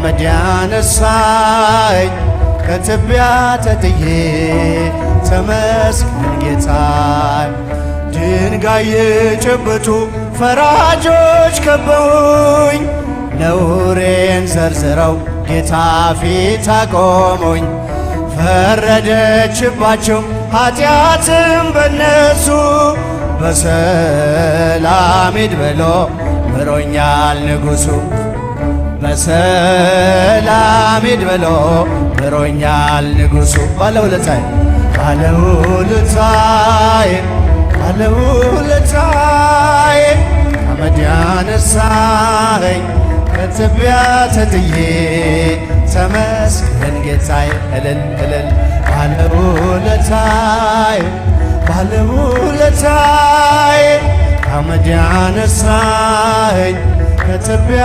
ከአመድ ያነሳኝ ከትቢያ ተጥዬ ተመስገን ጌታዬ። ድንጋይ የጨበጡ ፈራጆች ከበውኝ ነውሬን ዘርዝረው ጌታ ፊት አቆሙኝ። ፈረደችባቸው ኃጢአትም በነሱ በሰላም ሂድ ብሎ ምሮኛል ንጉሡ። በሰላም ሂድ ብሎ ምሮኛል ንጉሡ። ባለውለታዬ ባለውለታዬ ባለውለታዬ ከአመድ ያነሳኸኝ ከትቢያ ተጥዬ ተመስገን ጌታዬ። እልል እልል ባለውለታዬ ባለውለታዬ ከአመድ ያነሳኸኝ ከትቢያ